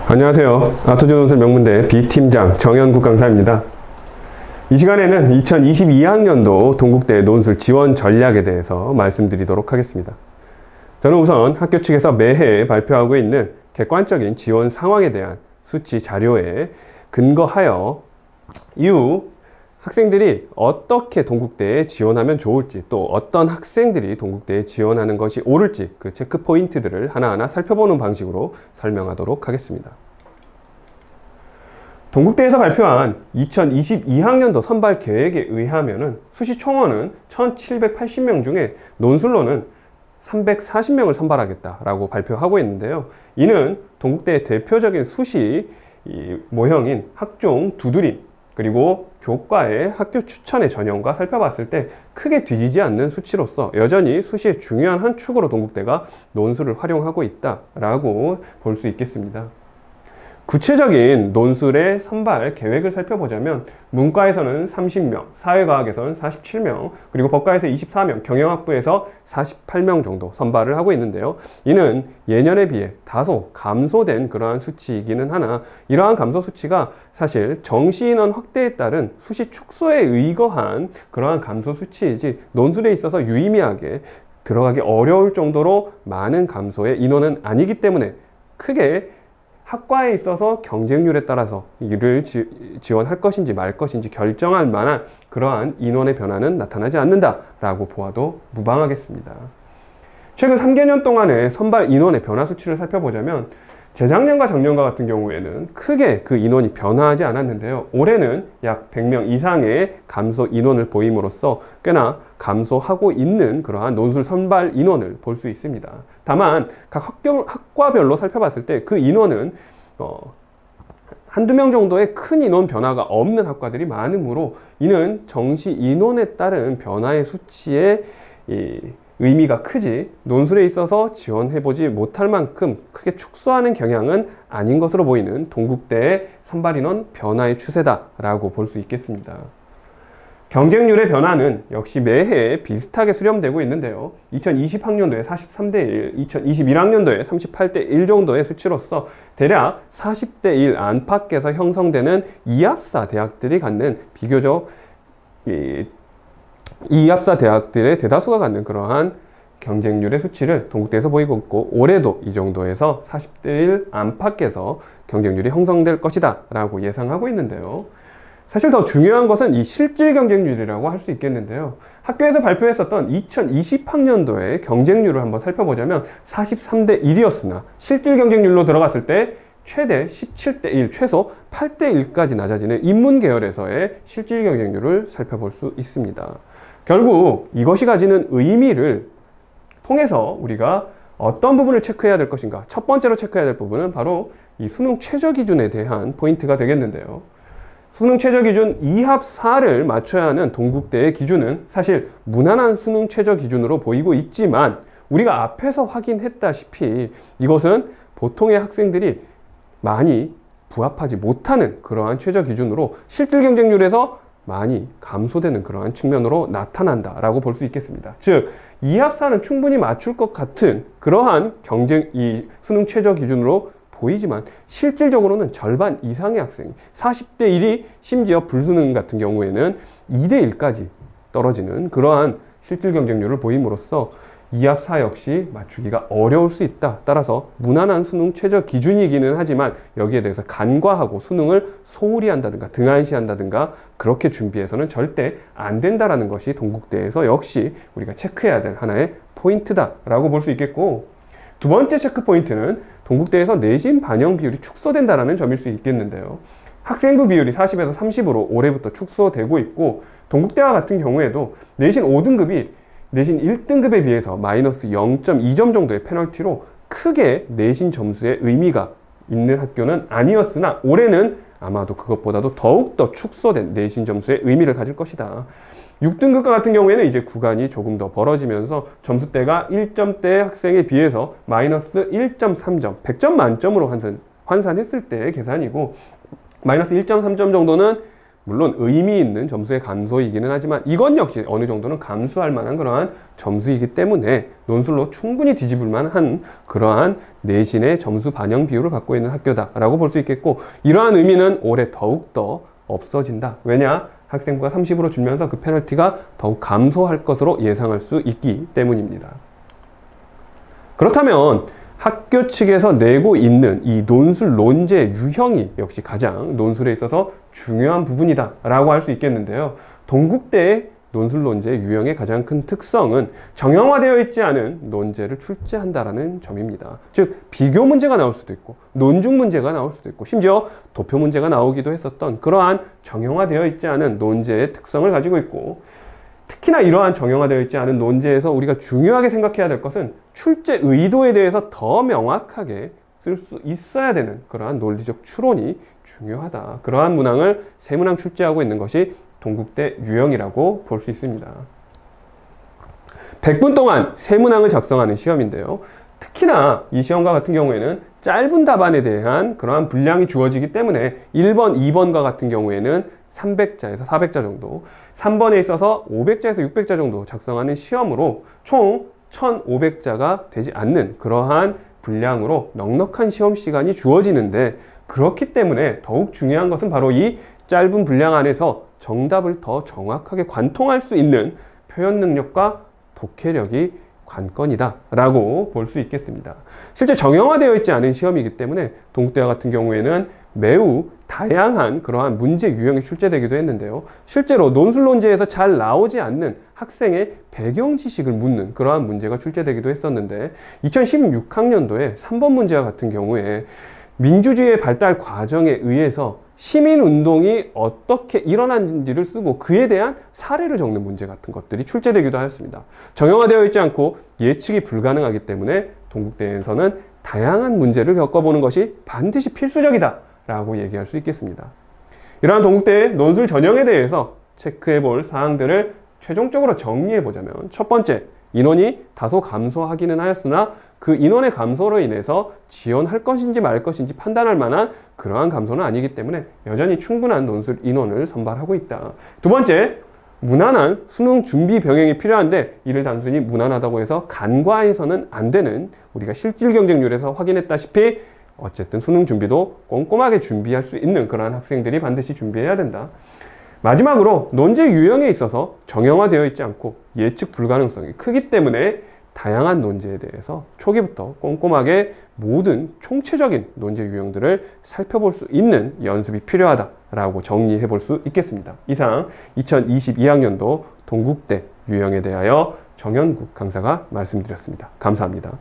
안녕하세요. 아토존논술 명문대 B팀장 정현국 강사입니다. 이 시간에는 2022학년도 동국대 논술 지원 전략에 대해서 말씀드리도록 하겠습니다. 저는 우선 학교 측에서 매해 발표하고 있는 객관적인 지원 상황에 대한 수치 자료에 근거하여 이후 학생들이 어떻게 동국대에 지원하면 좋을지, 또 어떤 학생들이 동국대에 지원하는 것이 옳을지 그 체크 포인트들을 하나하나 살펴보는 방식으로 설명하도록 하겠습니다. 동국대에서 발표한 2022학년도 선발 계획에 의하면 수시 총원은 1780명 중에 논술로는 340명을 선발하겠다라고 발표하고 있는데요. 이는 동국대의 대표적인 수시 모형인 학종 두드림, 그리고 교과의 학교 추천의 전형과 살펴봤을 때 크게 뒤지지 않는 수치로서 여전히 수시의 중요한 한 축으로 동국대가 논술을 활용하고 있다라고 볼 수 있겠습니다. 구체적인 논술의 선발 계획을 살펴보자면 문과에서는 30명, 사회과학에서는 47명, 그리고 법과에서 24명, 경영학부에서 48명 정도 선발을 하고 있는데요. 이는 예년에 비해 다소 감소된 그러한 수치이기는 하나 이러한 감소 수치가 사실 정시 인원 확대에 따른 수시 축소에 의거한 그러한 감소 수치이지 논술에 있어서 유의미하게 들어가기 어려울 정도로 많은 감소의 인원은 아니기 때문에 크게 학과에 있어서 경쟁률에 따라서 이를 지원할 것인지 말 것인지 결정할 만한 그러한 인원의 변화는 나타나지 않는다라고 보아도 무방하겠습니다. 최근 3개년 동안의 선발 인원의 변화 수치를 살펴보자면 재작년과 작년과 같은 경우에는 크게 그 인원이 변화하지 않았는데요. 올해는 약 100명 이상의 감소 인원을 보임으로써 꽤나 감소하고 있는 그러한 논술 선발 인원을 볼 수 있습니다. 다만 각 학과별로 살펴봤을 때 그 인원은 한두 명 정도의 큰 인원 변화가 없는 학과들이 많으므로 이는 정시 인원에 따른 변화의 수치에 의미가 크지 논술에 있어서 지원해보지 못할 만큼 크게 축소하는 경향은 아닌 것으로 보이는 동국대의 선발인원 변화의 추세다라고 볼 수 있겠습니다. 경쟁률의 변화는 역시 매해 비슷하게 수렴되고 있는데요. 2020학년도에 43대 1, 2021학년도에 38대 1 정도의 수치로서 대략 40대 1 안팎에서 형성되는 이합사 대학들이 갖는 비교적 이합사 대학들의 대다수가 갖는 그러한 경쟁률의 수치를 동국대에서 보이고 있고 올해도 이 정도에서 40대 1 안팎에서 경쟁률이 형성될 것이다 라고 예상하고 있는데요. 사실 더 중요한 것은 이 실질 경쟁률이라고 할 수 있겠는데요. 학교에서 발표했었던 2020학년도의 경쟁률을 한번 살펴보자면 43대 1이었으나 실질 경쟁률로 들어갔을 때 최대 17대 1, 최소 8대 1까지 낮아지는 인문 계열에서의 실질 경쟁률을 살펴볼 수 있습니다. 결국 이것이 가지는 의미를 통해서 우리가 어떤 부분을 체크해야 될 것인가? 첫 번째로 체크해야 될 부분은 바로 이 수능 최저 기준에 대한 포인트가 되겠는데요. 수능 최저 기준 2합4를 맞춰야 하는 동국대의 기준은 사실 무난한 수능 최저 기준으로 보이고 있지만 우리가 앞에서 확인했다시피 이것은 보통의 학생들이 많이 부합하지 못하는 그러한 최저 기준으로 실질 경쟁률에서 많이 감소되는 그러한 측면으로 나타난다라고 볼 수 있겠습니다. 즉, 2합4는 충분히 맞출 것 같은 그러한 이 수능 최저 기준으로 보이지만 실질적으로는 절반 이상의 학생이 40대 1이 심지어 불수능 같은 경우에는 2대 1까지 떨어지는 그러한 실질 경쟁률을 보임으로써 2합4 역시 맞추기가 어려울 수 있다. 따라서 무난한 수능 최저 기준이기는 하지만 여기에 대해서 간과하고 수능을 소홀히 한다든가 등한시한다든가 그렇게 준비해서는 절대 안 된다라는 것이 동국대에서 역시 우리가 체크해야 될 하나의 포인트다라고 볼 수 있겠고, 두 번째 체크 포인트는 동국대에서 내신 반영 비율이 축소된다라는 점일 수 있겠는데요. 학생부 비율이 40에서 30으로 올해부터 축소되고 있고 동국대와 같은 경우에도 내신 5등급이 내신 1등급에 비해서 마이너스 0.2점 정도의 페널티로 크게 내신 점수에 의미가 있는 학교는 아니었으나 올해는 아마도 그것보다도 더욱더 축소된 내신 점수의 의미를 가질 것이다. 6등급과 같은 경우에는 이제 구간이 조금 더 벌어지면서 점수대가 1점대 학생에 비해서 마이너스 1.3점, 100점 만점으로 환산했을 때의 계산이고 마이너스 1.3점 정도는 물론 의미 있는 점수의 감소이기는 하지만 이건 역시 어느 정도는 감수할 만한 그러한 점수이기 때문에 논술로 충분히 뒤집을 만한 그러한 내신의 점수 반영 비율을 갖고 있는 학교다라고 볼 수 있겠고, 이러한 의미는 올해 더욱더 없어진다. 왜냐? 학생부가 30으로 줄면서 그 페널티가 더욱 감소할 것으로 예상할 수 있기 때문입니다. 그렇다면 학교 측에서 내고 있는 이 논술 논제 유형이 역시 가장 논술에 있어서 중요한 부분이다 라고 할 수 있겠는데요. 동국대의 논술 논제 유형의 가장 큰 특성은 정형화되어 있지 않은 논제를 출제한다라는 점입니다. 즉 비교 문제가 나올 수도 있고 논중 문제가 나올 수도 있고 심지어 도표 문제가 나오기도 했었던 그러한 정형화되어 있지 않은 논제의 특성을 가지고 있고, 특히나 이러한 정형화되어 있지 않은 논제에서 우리가 중요하게 생각해야 될 것은 출제 의도에 대해서 더 명확하게 쓸 수 있어야 되는 그러한 논리적 추론이 중요하다. 그러한 문항을 세문항 출제하고 있는 것이 동국대 유형이라고 볼 수 있습니다. 100분 동안 세문항을 작성하는 시험인데요. 특히나 이 시험과 같은 경우에는 짧은 답안에 대한 그러한 분량이 주어지기 때문에 1번, 2번과 같은 경우에는 300자에서 400자 정도, 3번에 있어서 500자에서 600자 정도 작성하는 시험으로 총 1500자가 되지 않는 그러한 분량으로 넉넉한 시험 시간이 주어지는데, 그렇기 때문에 더욱 중요한 것은 바로 이 짧은 분량 안에서 정답을 더 정확하게 관통할 수 있는 표현 능력과 독해력이 관건이다 라고 볼 수 있겠습니다. 실제 정형화되어 있지 않은 시험이기 때문에 동국대와 같은 경우에는 매우 다양한 그러한 문제 유형이 출제되기도 했는데요. 실제로 논술 논제에서 잘 나오지 않는 학생의 배경 지식을 묻는 그러한 문제가 출제되기도 했었는데, 2016학년도에 3번 문제와 같은 경우에 민주주의의 발달 과정에 의해서 시민운동이 어떻게 일어났는지를 쓰고 그에 대한 사례를 적는 문제 같은 것들이 출제되기도 하였습니다. 정형화되어 있지 않고 예측이 불가능하기 때문에 동국대에서는 다양한 문제를 겪어보는 것이 반드시 필수적이다 라고 얘기할 수 있겠습니다. 이러한 동국대의 논술 전형에 대해서 체크해 볼 사항들을 최종적으로 정리해 보자면, 첫 번째, 인원이 다소 감소하기는 하였으나 그 인원의 감소로 인해서 지원할 것인지 말 것인지 판단할 만한 그러한 감소는 아니기 때문에 여전히 충분한 논술 인원을 선발하고 있다. 두 번째, 무난한 수능 준비 병행이 필요한데 이를 단순히 무난하다고 해서 간과해서는 안 되는, 우리가 실질 경쟁률에서 확인했다시피 어쨌든 수능 준비도 꼼꼼하게 준비할 수 있는 그러한 학생들이 반드시 준비해야 된다. 마지막으로 논제 유형에 있어서 정형화되어 있지 않고 예측 불가능성이 크기 때문에 다양한 논제에 대해서 초기부터 꼼꼼하게 모든 총체적인 논제 유형들을 살펴볼 수 있는 연습이 필요하다라고 정리해 볼 수 있겠습니다. 이상 2022학년도 동국대 유형에 대하여 정현국 강사가 말씀드렸습니다. 감사합니다.